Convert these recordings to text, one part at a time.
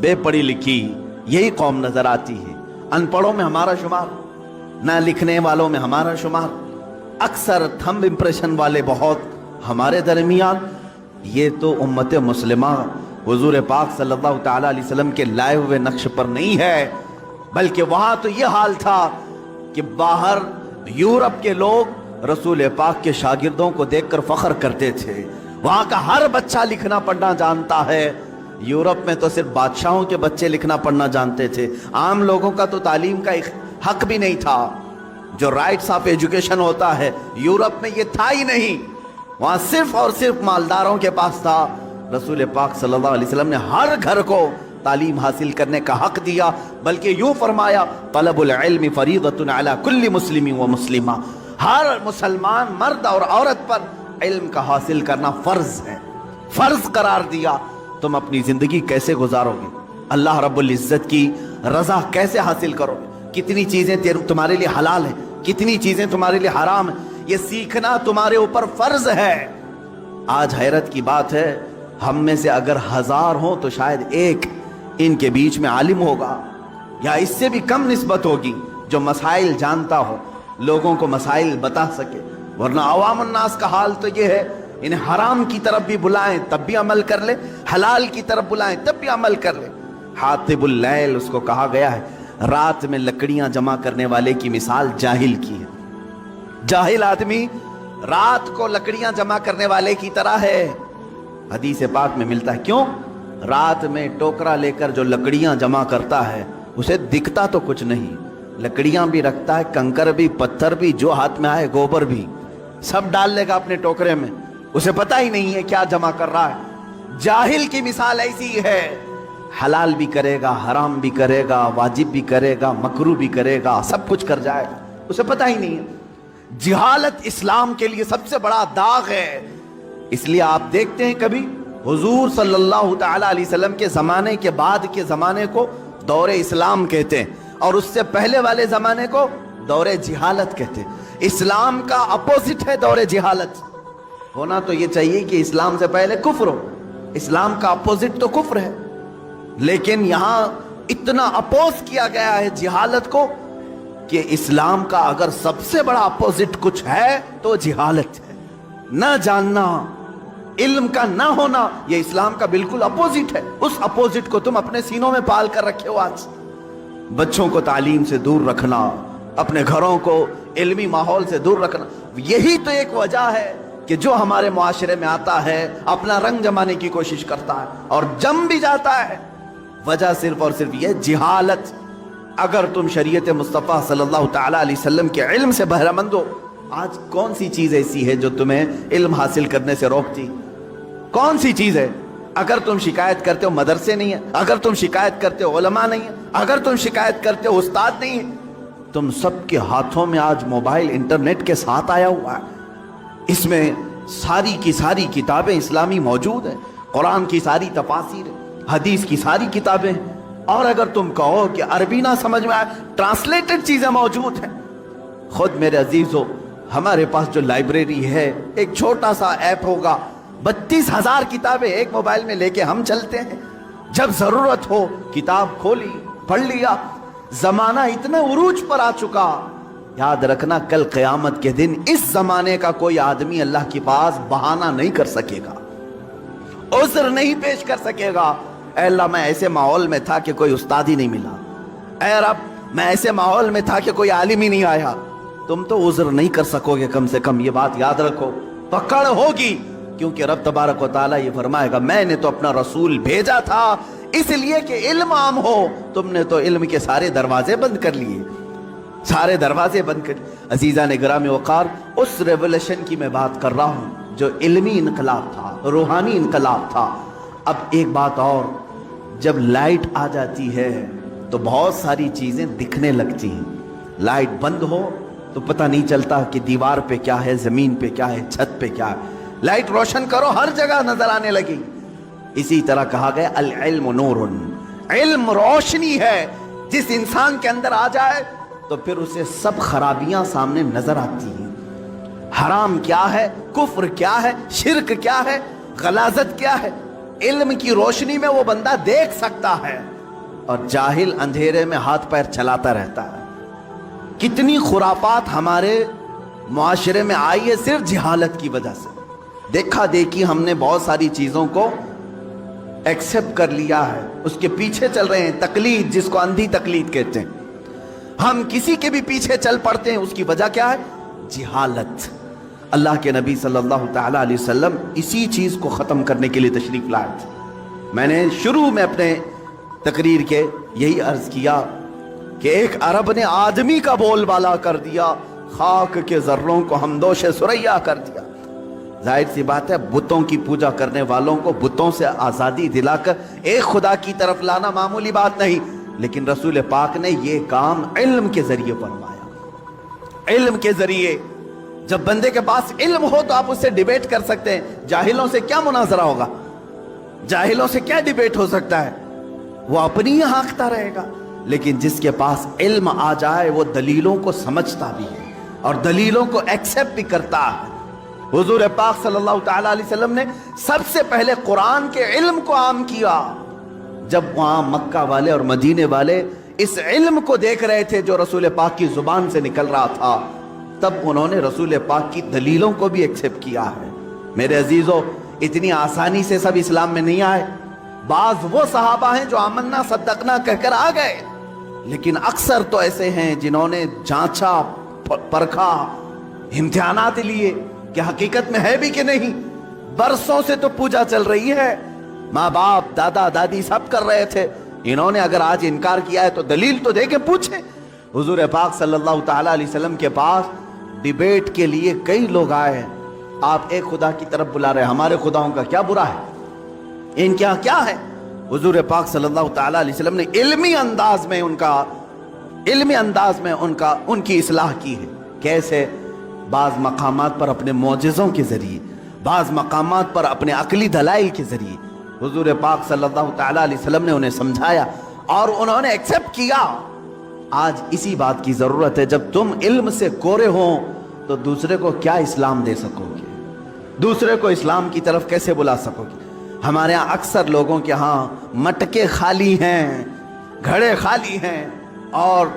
बेपढ़ी लिखी यही कौम नजर आती है। अनपढ़ों में हमारा शुमार, ना लिखने वालों में हमारा शुमार, अक्सर थंब इंप्रेशन वाले बहुत हमारे दरमियान। ये तो उम्मत मुस्लिमा हुजूर पाक सल्लल्लाहु ताला अलैहि वसल्लम के लाए हुए नक्श पर नहीं है, बल्कि वहां तो ये हाल था कि बाहर यूरोप के लोग रसूल पाक के शागिर्दों को देखकर फख्र करते थे। वहां का हर बच्चा लिखना पढ़ना जानता है। यूरोप में तो सिर्फ बादशाहों के बच्चे लिखना पढ़ना जानते थे, आम लोगों का तो तालीम का हक भी नहीं था। जो राइट्स ऑफ एजुकेशन होता है यूरोप में ये था ही नहीं, वहां सिर्फ और सिर्फ मालदारों के पास था। रसूल पाक सल्लल्लाहु अलैहि वसल्लम ने हर घर को तालीम हासिल करने का हक दिया, बल्कि यूं फरमाया तलबुल इल्मी फरीदतुन अला कुल्ली मुस्लिमी व मुस्लिमा, हर मुसलमान मर्द और औरत पर इल्म का हासिल करना फर्ज है। फर्ज करार दिया। तुम अपनी जिंदगी कैसे गुजारोगे, अल्लाह रब्बुल इज्जत की रजा कैसे हासिल करोगे, कितनी चीजें तुम्हारे लिए हलाल है, कितनी चीजें तुम्हारे लिए हराम है, ये सीखना तुम्हारे ऊपर फर्ज है। आज हैरत की बात है, हम में से अगर 1000 हो तो शायद एक इनके बीच में आलिम होगा, या इससे भी कम निस्बत होगी जो मसाइल जानता हो, लोगों को मसाइल बता सके। वरना अवाम अन्नास का हाल तो ये है, इन्हें हराम की तरफ भी बुलाएं तब भी अमल कर ले, हलाल की तरफ बुलाएं तब भी अमल कर ले। हातिबुल लैल उसको कहा गया है, रात में लकड़ियां जमा करने वाले की मिसाल जाहिल की है। जाहिल आदमी रात को लकड़ियां जमा करने वाले की तरह है। हदीस पाक में मिलता है, क्यों? रात में टोकरा लेकर जो लकड़ियां जमा करता है उसे दिखता तो कुछ नहीं, लकड़ियां भी रखता है, कंकर भी, पत्थर भी, जो हाथ में आए, गोबर भी, सब डाल लेगा अपने टोकरे में, उसे पता ही नहीं है क्या जमा कर रहा है। जाहिल की मिसाल ऐसी है, हलाल भी करेगा, हराम भी करेगा, वाजिब भी करेगा, मकरू भी करेगा, सब कुछ कर जाएगा, उसे पता ही नहीं है। जिहालत इस्लाम के लिए सबसे बड़ा दाग है। इसलिए आप देखते हैं कभी हुजूर सल्लल्लाहु ताला अलैहि वसल्लम के जमाने के बाद के जमाने को दौरे इस्लाम कहते हैं, और उससे पहले वाले जमाने को दौरे जिहालत कहते हैं। इस्लाम का अपोजिट है दौरे जिहालत। होना तो ये चाहिए कि इस्लाम से पहले कुफ्र हो, इस्लाम का अपोजिट तो कुफ्र है, लेकिन यहां इतना अपोज किया गया है जिहालत को कि इस्लाम का अगर सबसे बड़ा अपोजिट कुछ है तो जिहालत है। न जानना, इल्म का न होना, यह इस्लाम का बिल्कुल अपोजिट है। उस अपोजिट को तुम अपने सीनों में पाल कर रखे हो। आज बच्चों को तालीम से दूर रखना, अपने घरों को इल्मी माहौल से दूर रखना, यही तो एक वजह है कि जो हमारे मुआशरे में आता है अपना रंग जमाने की कोशिश करता है और जम भी जाता है। वजह सिर्फ और सिर्फ यह जिहालत। अगर तुम शरीयत मुस्तफ़ा सल्लल्लाहु ताला अलैहि वसल्लम के इल्म से बहरामंद हो, आज कौन सी चीज ऐसी है जो तुम्हें इल्म हासिल करने से रोकती? कौन सी चीज है? अगर तुम शिकायत करते हो मदरसे नहीं है, अगर तुम शिकायत करते हो उलमा नहीं है, अगर तुम शिकायत करते हो उस्ताद नहीं है, तुम सबके हाथों में आज मोबाइल इंटरनेट के साथ आया हुआ है। इसमें सारी की सारी किताबें इस्लामी मौजूद है, कुरान की सारी तफासीर, हदीस की सारी किताबें, और अगर तुम कहो कि अरबी ना समझ में आए, ट्रांसलेटेड चीजें मौजूद हैं। खुद मेरे अजीजों, हमारे पास जो लाइब्रेरी है, एक छोटा सा ऐप होगा, 32,000 किताबें एक मोबाइल में लेके हम चलते हैं। जब जरूरत हो किताब खोली, पढ़ लिया। जमाना इतना उरूज पर आ चुका, याद रखना कल क़यामत के दिन इस जमाने का कोई आदमी अल्लाह के पास बहाना नहीं कर सकेगा, उज़्र नहीं पेश कर सकेगा। ऐ अल्लाह, मैं ऐसे माहौल में था कि कोई उस्ताद ही नहीं मिला। ऐ रब, मैं ऐसे माहौल में था कि कोई आलिम ही नहीं आया। तुम तो उज़्र नहीं कर सकोगे, कम से कम ये बात याद रखो। पकड़ होगी, क्योंकि रब तबारक व तआला ये फरमाएगा, मैंने तो अपना रसूल भेजा था इसलिए कि इल्म आम हो। तुमने तो इल्म के सारे दरवाजे बंद कर लिए, सारे दरवाजे बंद कर। अजीजा ने गिरामी वक़ार, उस रेवोल्यूशन की मैं बात कर रहा हूं जो इल्मी इनकलाब था, रूहानी इनकलाब था। अब एक बात और, जब लाइट आ जाती है तो बहुत सारी चीजें दिखने लगती हैं। लाइट बंद हो तो पता नहीं चलता कि दीवार पे क्या है, जमीन पे क्या है, छत पे क्या है। लाइट रोशन करो, हर जगह नजर आने लगी। इसी तरह कहा गया अल इल्म नूरुन, इल्म रोशनी है। जिस इंसान के अंदर आ जाए तो फिर उसे सब खराबियां सामने नजर आती हैं। हराम क्या है, कुफ्र क्या है, शिर्क क्या है, गलाजत क्या है, इल्म की रोशनी में वो बंदा देख सकता है और जाहिल अंधेरे में हाथ पैर चलाता रहता है। कितनी खुरापात हमारे मुआशरे में आई है सिर्फ जिहालत की वजह से। देखा देखी हमने बहुत सारी चीजों को एक्सेप्ट कर लिया है, उसके पीछे चल रहे हैं। तकलीद, जिसको अंधी तकलीद कहते हैं, हम किसी के भी पीछे चल पड़ते हैं, उसकी वजह क्या है? जिहालत। अल्लाह के नबी सल्लल्लाहु तआला अलैहि वसल्लम इसी चीज को खत्म करने के लिए तशरीफ लाए थे। मैंने शुरू में अपने तकरीर के यही अर्ज किया कि एक अरब ने आदमी का बोलबाला कर दिया, खाक के जर्रों को हमदोश सुरैया कर दिया। जाहिर सी बात है, बुतों की पूजा करने वालों को बुतों से आजादी दिलाकर एक खुदा की तरफ लाना मामूली बात नहीं, लेकिन रसूल पाक ने ये काम इल्म के जरिए फरमाया। इल्म के जरिए, जब बंदे के पास इल्म हो तो आप उससे डिबेट कर सकते हैं। जाहिलों से क्या मुनाजरा होगा? जाहिलों से क्या डिबेट हो सकता है? वो अपनी ही हाँकता रहेगा। लेकिन जिसके पास इल्म आ जाए वो दलीलों को समझता भी है और दलीलों को एक्सेप्ट भी करता है। हुजूर पाक सल्लल्लाहु तआला अलैहि वसल्लम ने सबसे पहले कुरान के इल्म को आम किया। जब वहां मक्का वाले और मदीने वाले इस इल्म को देख रहे थे जो रसूल पाक की जुबान से निकल रहा था, तब उन्होंने रसूल पाक की दलीलों को भी एक्सेप्ट किया है। मेरे अजीजों, इतनी आसानी से सब इस्लाम में नहीं आए। बाज वो सहाबा हैं जो आमन्ना सद्दकना कहकर आ गए, लेकिन अक्सर तो ऐसे हैं जिन्होंने जांचा, परखा, इम्तिहानात लिए कि हकीकत में है भी कि नहीं। बरसों से तो पूजा चल रही है, माँ बाप दादा दादी सब कर रहे थे। इन्होंने अगर आज इनकार किया है तो दलील तो दे के पूछे। हुजूर पाक सल्लल्लाहु तआला अलैहि वसल्लम के पास डिबेट के लिए कई लोग आए। आप एक खुदा की तरफ बुला रहे, हमारे खुदाओं का क्या बुरा है, इनके यहाँ क्या है? हुजूर पाक सल्लल्लाहु तआला अलैहि वसल्लम ने इल्मी अंदाज में उनकी इस्लाह की है। कैसे? बाज मकामात पर अपने मौजिज़ों के जरिए, बाज मकामात पर अपने अकली दलाइल के जरिए हुजूर पाक सल्लल्लाहु तआला अलैहि वसल्लम ने उन्हें समझाया और उन्होंने एक्सेप्ट किया। आज इसी बात की जरूरत है। जब तुम इल्म से कोरे हो तो दूसरे को क्या इस्लाम दे सकोगे? दूसरे को इस्लाम की तरफ कैसे बुला सकोगे? हमारे यहाँ अक्सर लोगों के यहाँ मटके खाली हैं, घड़े खाली हैं, और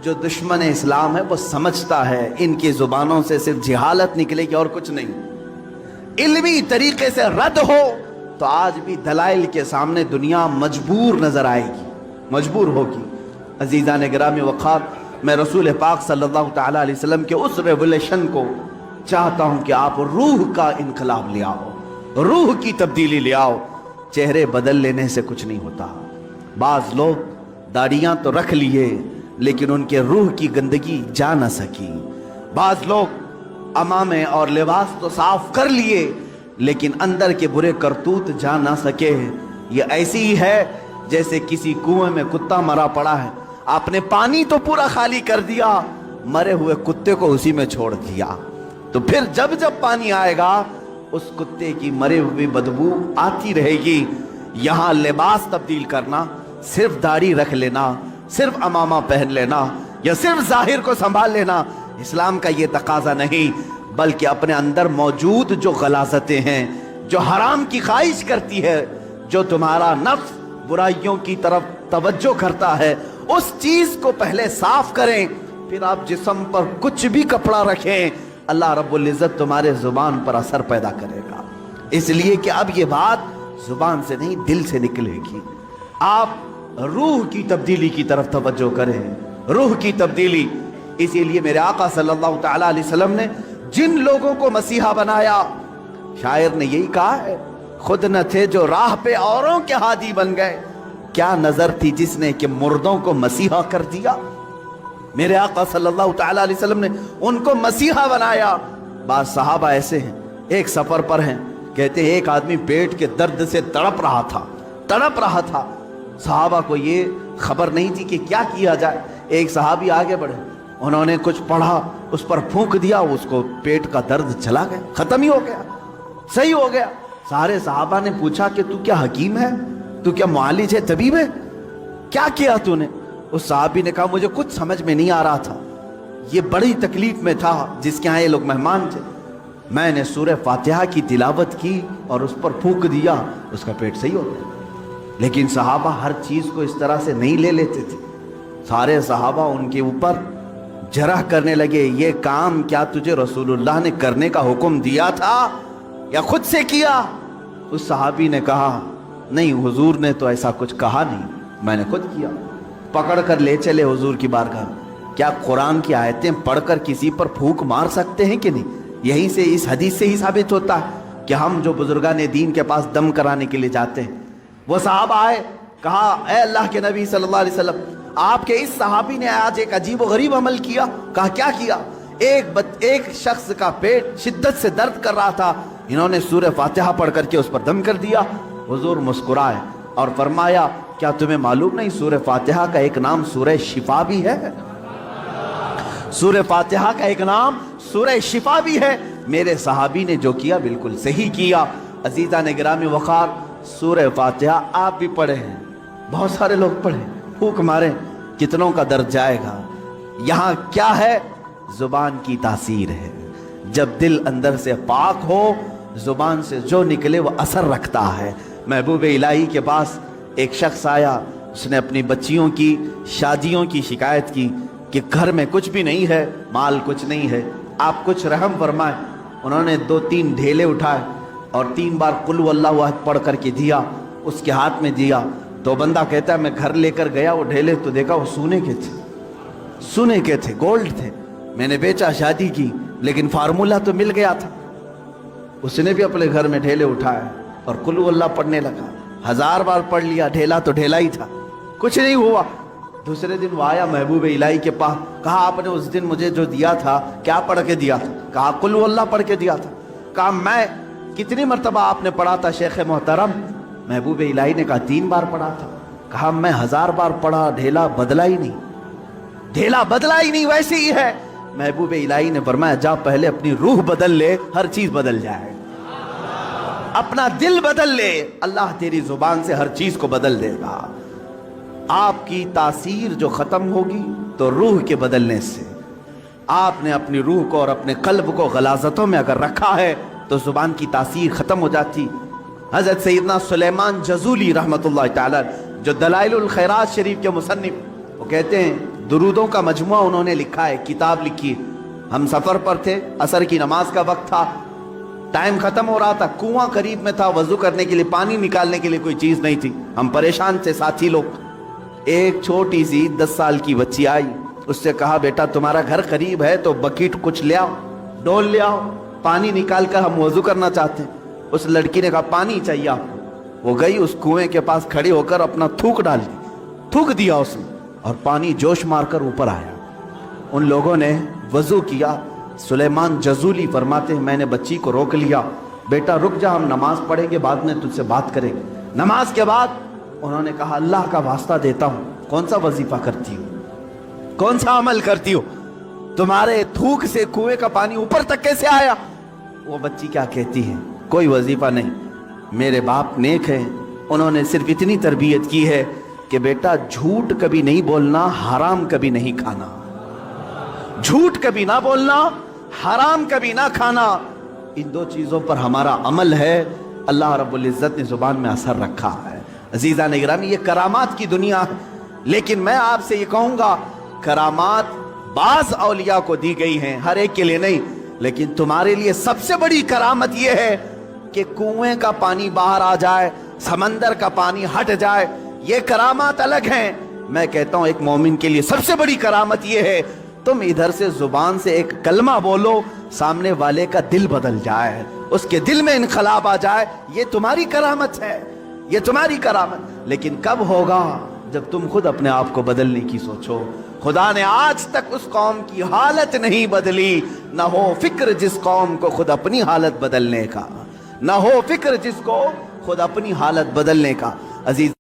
जो दुश्मन इस्लाम है वो समझता है इनकी जुबानों से सिर्फ जिहालत निकलेगी और कुछ नहीं। इल्मी तरीके से रद्द हो तो आज भी दलाइल के सामने दुनिया मजबूर नजर आएगी, मजबूर होगी। अजीज़ान गिरामी वक़ार, मैं रसूल पाक सल्लल्लाहु तआला अलैहि वसल्लम के उस रेवोल्यूशन को चाहता हूं कि आप रूह का इनकलाब ले आओ, रूह की तब्दीली ले आओ। चेहरे बदल लेने से कुछ नहीं होता। बाज लोग दाढ़ियां तो रख लिए लेकिन उनके रूह की गंदगी जा न सकी। बाज लोग अमामे और लिबास तो साफ कर लिए लेकिन अंदर के बुरे करतूत जा ना सके। ये ऐसी ही है जैसे किसी कुएं में कुत्ता मरा पड़ा है, आपने पानी तो पूरा खाली कर दिया, मरे हुए कुत्ते को उसी में छोड़ दिया। तो फिर जब जब पानी आएगा उस कुत्ते की मरे हुई बदबू आती रहेगी। यहां लिबास तब्दील करना, सिर्फ दाढ़ी रख लेना, सिर्फ अमामा पहन लेना या सिर्फ जाहिर को संभाल लेना इस्लाम का ये तकाजा नहीं, बल्कि अपने अंदर मौजूद जो गलाजतें हैं, जो हराम की ख्वाहिश करती है, जो तुम्हारा नफ्स बुराइयों की तरफ तवज्जो करता है, उस चीज को पहले साफ करें, फिर आप जिस्म पर कुछ भी कपड़ा रखें, अल्लाह रब्बुल इज्जत तुम्हारे जुबान पर असर पैदा करेगा। इसलिए कि अब ये बात जुबान से नहीं दिल से निकलेगी। आप रूह की तब्दीली की तरफ तवज्जो करें, रूह की तब्दीली। इसीलिए मेरे आका सल्लल्लाहु तआला अलैहि वसल्लम ने जिन लोगों को मसीहा बनाया, शायर ने यही कहा है, खुद न थे जो राह पे औरों के हादी बन गए, क्या नजर थी जिसने कि मुर्दों को मसीहा कर दिया। मेरे आका सल्लल्लाहु तआला अलैहि वसल्लम ने उनको मसीहा बनाया। बात सहाबा ऐसे हैं, एक सफर पर हैं, कहते हैं एक आदमी पेट के दर्द से तड़प रहा था। सहाबा को ये खबर नहीं थी कि क्या किया जाए। एक सहाबी आगे बढ़े, उन्होंने कुछ पढ़ा, उस पर फूंक दिया, उसको पेट का दर्द चला गया, खत्म ही हो गया, सही हो गया। सारे सहाबा ने पूछा कि तू क्या हकीम है, तू क्या मुआलिज है, तबीब है, क्या किया तूने? उस सहाबी ने कहा मुझे कुछ समझ में नहीं आ रहा था, ये बड़ी तकलीफ में था, जिसके यहाँ ये लोग मेहमान थे। میں نے سورہ فاتحہ کی تلاوت کی اور اس پر پھونک دیا، اس کا پیٹ صحیح ہو گیا۔ لیکن صحابہ ہر چیز کو اس طرح سے نہیں لے لیتے تھے۔ سارے صحابہ ان کے اوپر جرح کرنے لگے، یہ کام کیا تجھے رسول اللہ نے کرنے کا حکم دیا تھا یا خود سے کیا؟ اس صحابی نے کہا نہیں، حضور نے تو ایسا کچھ کہا نہیں، میں نے خود کیا۔ پکڑ کر لے چلے حضور کی بارگاہ۔ کیا قرآن کی آیتیں پڑھ کر کسی پر پھونک مار سکتے ہیں کہ نہیں؟ یہیں سے، اس حدیث سے ہی ثابت ہوتا ہے کہ ہم جو بزرگان دین کے پاس دم کرانے کے لیے جاتے ہیں، وہ صحابہ آئے، کہا اے اللہ کے نبی صلی اللہ علیہ وسلم، آپ کے اس صحابی نے آج ایک عجیب و غریب عمل کیا۔ کہا کیا کیا؟ ایک شخص کا پیٹ شدت سے درد کر رہا تھا، انہوں نے سورہ فاتحہ پڑھ کر کے اس پر دم کر دیا۔ حضور مسکرائے اور فرمایا کیا تمہیں معلوم نہیں سورہ فاتحہ کا ایک نام سورہ شفا بھی ہے؟ سورہ فاتحہ کا ایک نام سورہ شفا بھی ہے۔ میرے صحابی نے جو کیا بالکل صحیح کیا۔ عزیزان گرامی وقار، سورہ فاتحہ آپ بھی پڑھے ہیں، بہت سارے لوگ پڑھیں، پھونک ماریں، کتنوں کا درد جائے گا۔ یہاں کیا ہے؟ زبان کی تاثیر ہے۔ جب دل اندر سے پاک ہو، زبان سے جو نکلے وہ اثر رکھتا ہے۔ محبوب الہی کے پاس ایک شخص آیا، اس نے اپنی بچیوں کی شادیوں کی شکایت کی کہ گھر میں کچھ بھی نہیں ہے، مال کچھ نہیں ہے، آپ کچھ رحم فرمائیں۔ انہوں نے 2-3 ڈھیلے اٹھائے اور 3 بار قل ہو اللہ احد پڑھ کر کے دیا، اس کے ہاتھ میں دیا۔ تو بندہ کہتا ہے میں گھر لے کر گیا، وہ ڈھیلے تو دیکھا وہ سونے کے تھے، گولڈ تھے۔ میں نے بیچا، شادی کی، لیکن فارمولہ تو مل گیا تھا۔ اس نے بھی اپنے گھر میں ڈھیلے اٹھائے اور قل ہو اللہ پڑھنے لگا، 1000 بار پڑھ لیا، ڈھیلا تو ڈھیلا ہی تھا، کچھ نہیں ہوا۔ دوسرے دن وہ آیا محبوب الہی کے پاس، کہا آپ نے اس دن مجھے جو دیا تھا کیا پڑھ کے دیا تھا؟ کہا قل ہو اللہ پڑھ کے دیا تھا۔ کہا میں کتنی مرتبہ آپ نے پڑھا تھا شیخ محترم؟ محبوب الہی نے کہا 3 بار پڑھا تھا۔ کہا میں 1000 بار پڑھا، ڈھیلا بدلا ہی نہیں، ویسے ہی ہے۔ محبوب الہی نے فرمایا جا پہلے اپنی روح بدل لے، ہر چیز بدل جائے۔ اپنا دل بدل لے، اللہ تیری زبان سے ہر چیز کو بدل دے گا۔ آپ کی تاثیر جو ختم ہوگی تو روح کے بدلنے سے۔ آپ نے اپنی روح کو اور اپنے قلب کو غلاظتوں میں اگر رکھا ہے تو زبان کی تاثیر ختم ہو جاتی۔ حضرت سیدنا سلیمان جزولی رحمت اللہ تعالی، جو دلائل الخیرات شریف کے مصنف، وہ کہتے ہیں درودوں کا مجموعہ انہوں نے لکھا ہے، کتاب لکھی۔ ہم سفر پر تھے، عصر کی نماز کا وقت تھا، ٹائم ختم ہو رہا تھا، کنواں قریب میں تھا، وضو کرنے کے لیے پانی نکالنے کے لیے کوئی چیز نہیں تھی، ہم پریشان تھے ساتھی لوگ۔ ایک چھوٹی سی 10 سال کی بچی آئی، اس سے کہا بیٹا تمہارا گھر قریب ہے تو بکیٹ کچھ لے آؤ، ڈول لے آؤ، پانی نکال کر ہم وضو کرنا چاہتے ہیں۔ اس لڑکی نے کہا پانی چاہیے آپ کو۔ وہ گئی اس کنویں کے پاس کھڑی ہو کر اپنا تھوک ڈال دی، تھوک دیا اس نے، اور پانی جوش مار کر اوپر آیا۔ ان لوگوں نے وضو کیا۔ سلیمان جزولی فرماتے ہیں میں نے بچی کو روک لیا، بیٹا رک جا، ہم نماز پڑھیں گے، بعد میں تجھ سے بات کریں گے۔ نماز کے بعد انہوں نے کہا اللہ کا واسطہ دیتا ہوں، کون سا وظیفہ کرتی ہو، کون سا عمل کرتی ہو، تمہارے تھوک سے کنویں کا پانی اوپر تک کیسے آیا؟ وہ بچی کیا کہتی ہے، کوئی وظیفہ نہیں، میرے باپ نیک ہیں، انہوں نے صرف اتنی تربیت کی ہے کہ بیٹا جھوٹ کبھی نہیں بولنا، حرام کبھی نہیں کھانا، جھوٹ کبھی نہ بولنا، حرام کبھی نہ کھانا۔ ان 2 چیزوں پر ہمارا عمل ہے، اللہ رب العزت نے زبان میں اثر رکھا ہے۔ عزیزان گرامی، یہ کرامات کی دنیا ہے، لیکن میں آپ سے یہ کہوں گا کرامات بعض اولیاء کو دی گئی ہیں، ہر ایک کے لیے نہیں، لیکن تمہارے لیے سب سے بڑی کرامت یہ ہے کہ کنویں کا پانی باہر آ جائے، سمندر کا پانی ہٹ جائے، یہ کرامات الگ ہیں۔ میں کہتا ہوں ایک مومن کے لیے سب سے بڑی کرامت یہ ہے تم ادھر سے زبان سے ایک کلمہ بولو، سامنے والے کا دل بدل جائے، اس کے دل میں انقلاب آ جائے، یہ تمہاری کرامت ہے، یہ تمہاری کرامت۔ لیکن کب ہوگا؟ جب تم خود اپنے آپ کو بدلنے کی سوچو۔ خدا نے آج تک اس قوم کی حالت نہیں بدلی، نہ ہو فکر جس قوم کو خود اپنی حالت بدلنے کا، نہ ہو فکر جس کو خود اپنی حالت بدلنے کا۔ عزیز